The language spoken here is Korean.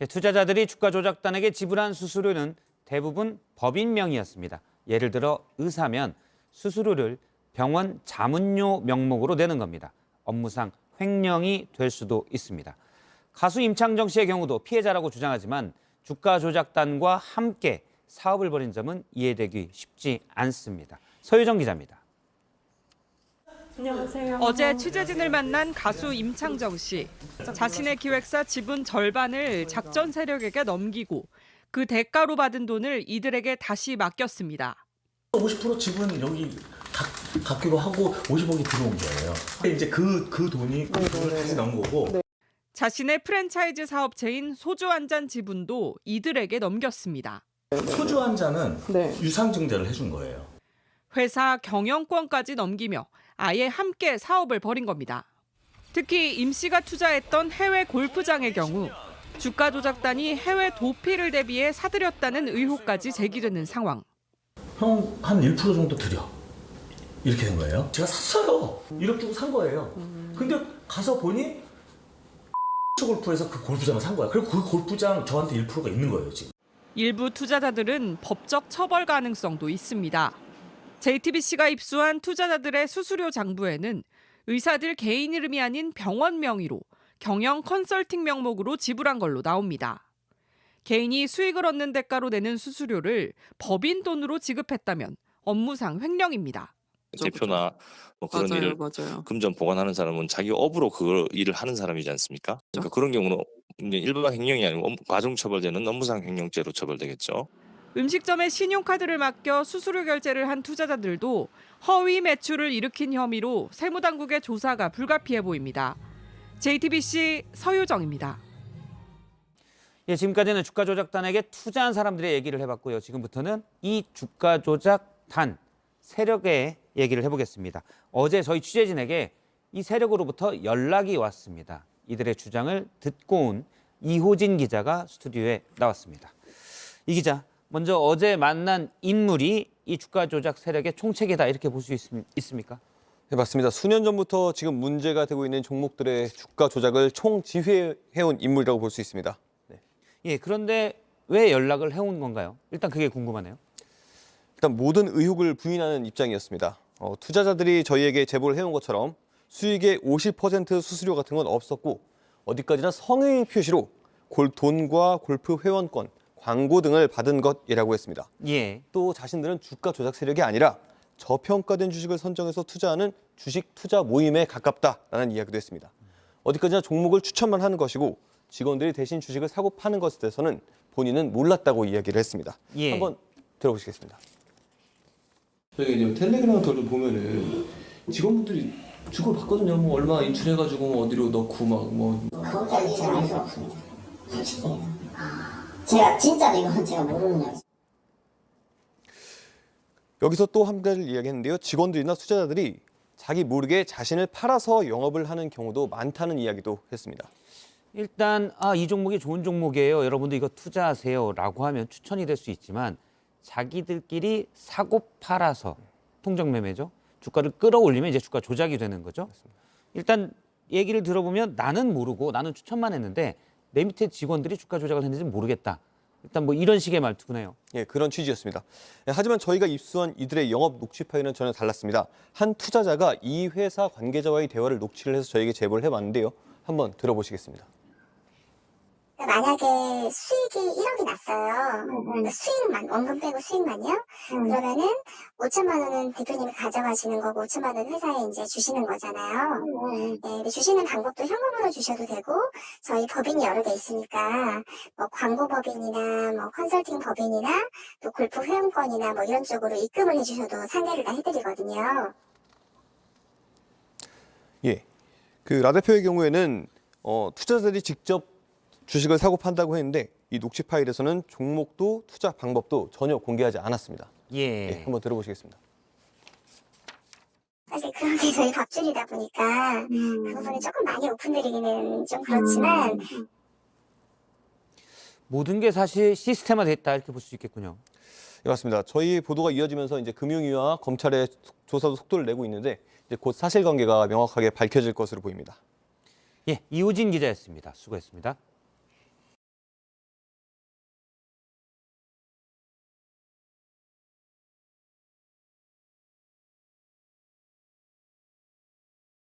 투자자들이 주가 조작단에게 지불한 수수료는 대부분 법인명의였습니다. 예를 들어 의사면 수수료를 병원 자문료 명목으로 내는 겁니다. 업무상 횡령이 될 수도 있습니다. 가수 임창정 씨의 경우도 피해자라고 주장하지만 주가 조작단과 함께 사업을 벌인 점은 이해되기 쉽지 않습니다. 서유정 기자입니다. 안녕하세요. 어제 취재진을 만난 가수 임창정 씨. 자신의 기획사 지분 절반을 작전 세력에게 넘기고 그 대가로 받은 돈을 이들에게 다시 맡겼습니다. 50% 지분 여기 갖기로 하고 50억이 들어온 거예요. 이제 그 돈이 다시 나온 거고. 자신의 프랜차이즈 사업체인 소주 한 잔 지분도 이들에게 넘겼습니다. 소주 한 잔은 유상증자를 해준 거예요. 회사 경영권까지 넘기며 아예 함께 사업을 벌인 겁니다. 특히 임 씨가 투자했던 해외 골프장의 경우 주가 조작단이 해외 도피를 대비해 사들였다는 의혹까지 제기되는 상황. 형 한 1% 정도 드려. 이렇게 된 거예요. 제가 샀어요. 1억 주고 산 거예요. 근데 가서 보니 골프에서 그 골프장을 산 거야. 그리고 그 골프장 저한테 1%가 있는 거예요, 지금. 일부 투자자들은 법적 처벌 가능성도 있습니다. JTBC가 입수한 투자자들의 수수료 장부에는 의사들 개인 이름이 아닌 병원 명의로 경영 컨설팅 명목으로 지불한 걸로 나옵니다. 개인이 수익을 얻는 대가로 내는 수수료를 법인 돈으로 지급했다면 업무상 횡령입니다. 대표나 뭐 그런 일을 금전 보관하는 사람은 자기 업으로 그걸 일을 하는 사람이지 않습니까? 그러니까 그런 경우는 일반 횡령이 아니고 과중 처벌되는 업무상 횡령죄로 처벌되겠죠. 음식점에 신용카드를 맡겨 수수료 결제를 한 투자자들도 허위 매출을 일으킨 혐의로 세무당국의 조사가 불가피해 보입니다. JTBC 서유정입니다. 예, 지금까지는 주가 조작단에게 투자한 사람들의 얘기를 해봤고요. 지금부터는 이 주가 조작단 세력의 얘기를 해보겠습니다. 어제 저희 취재진에게 이 세력으로부터 연락이 왔습니다. 이들의 주장을 듣고 온 이호진 기자가 스튜디오에 나왔습니다. 이 기자, 먼저 어제 만난 인물이 이 주가 조작 세력의 총책이다 이렇게 볼 수 있습니까? 네, 맞습니다. 수년 전부터 지금 문제가 되고 있는 종목들의 주가 조작을 총지휘해온 인물이라고 볼 수 있습니다. 네. 예, 그런데 왜 연락을 해온 건가요? 일단 그게 궁금하네요. 일단 모든 의혹을 부인하는 입장이었습니다. 투자자들이 저희에게 제보를 해온 것처럼 수익의 50% 수수료 같은 건 없었고 어디까지나 성의 표시로 돈과 골프 회원권, 광고 등을 받은 것이라고 했습니다. 예. 또 자신들은 주가 조작 세력이 아니라 저평가된 주식을 선정해서 투자하는 주식 투자 모임에 가깝다라는 이야기도 했습니다. 어디까지나 종목을 추천만 하는 것이고 직원들이 대신 주식을 사고 파는 것에 대해서는 본인은 몰랐다고 이야기를 했습니다. 예. 한번 들어보시겠습니다. 저희가 이제 텔레그램 걸 보면은 직원분들이 주고 받거든요. 뭐 얼마 인출해가지고 뭐 어디로 넣고 막. 그것까지 제가 알 수 없습니다. 솔직히. 제가 진짜로 이건 제가 모르는 거죠. 여기서 또 한 가지를 이야기했는데요. 직원들이나 투자자들이 자기 모르게 자신을 팔아서 영업을 하는 경우도 많다는 이야기도 했습니다. 일단 이 종목이 좋은 종목이에요. 여러분도 이거 투자하세요라고 하면 추천이 될 수 있지만 자기들끼리 사고 팔아서 통정매매죠. 주가를 끌어올리면 이제 주가 조작이 되는 거죠. 일단 얘기를 들어보면 나는 모르고 나는 추천만 했는데 내 밑에 직원들이 주가 조작을 했는지 모르겠다. 일단 뭐 이런 식의 말투네요. 예, 그런 취지였습니다. 하지만 저희가 입수한 이들의 영업 녹취 파일은 전혀 달랐습니다. 한 투자자가 이 회사 관계자와의 대화를 녹취를 해서 저에게 제보를 해봤는데요. 한번 들어보시겠습니다. 만약에 수익이 1억이 났어요. 수익만, 원금 빼고 수익만요? 그러면은 5천만 원은 대표님이 가져가시는 거고 5천만 원 회사에 이제 주시는 거잖아요. 네, 근데 주시는 방법도 현금으로 주셔도 되고 저희 법인이 여러 개 있으니까 뭐 광고 법인이나 뭐 컨설팅 법인이나 또 골프 회원권이나 뭐 이런 쪽으로 입금을 해주셔도 상대를 다 해드리거든요. 예, 그 라 대표의 경우에는 투자자들이 직접 주식을 사고 판다고 했는데 이 녹취 파일에서는 종목도 투자 방법도 전혀 공개하지 않았습니다. 예. 한번 들어보시겠습니다. 사실 그런 게 저희 밥줄이다 보니까 그 부분은 조금 많이 오픈드리기는 좀 그렇지만 모든 게 사실 시스템화됐다 이렇게 볼 수 있겠군요. 네, 맞습니다. 저희 보도가 이어지면서 이제 금융위와 검찰의 조사도 속도를 내고 있는데 이제 곧 사실관계가 명확하게 밝혀질 것으로 보입니다. 예, 이호진 기자였습니다. 수고했습니다.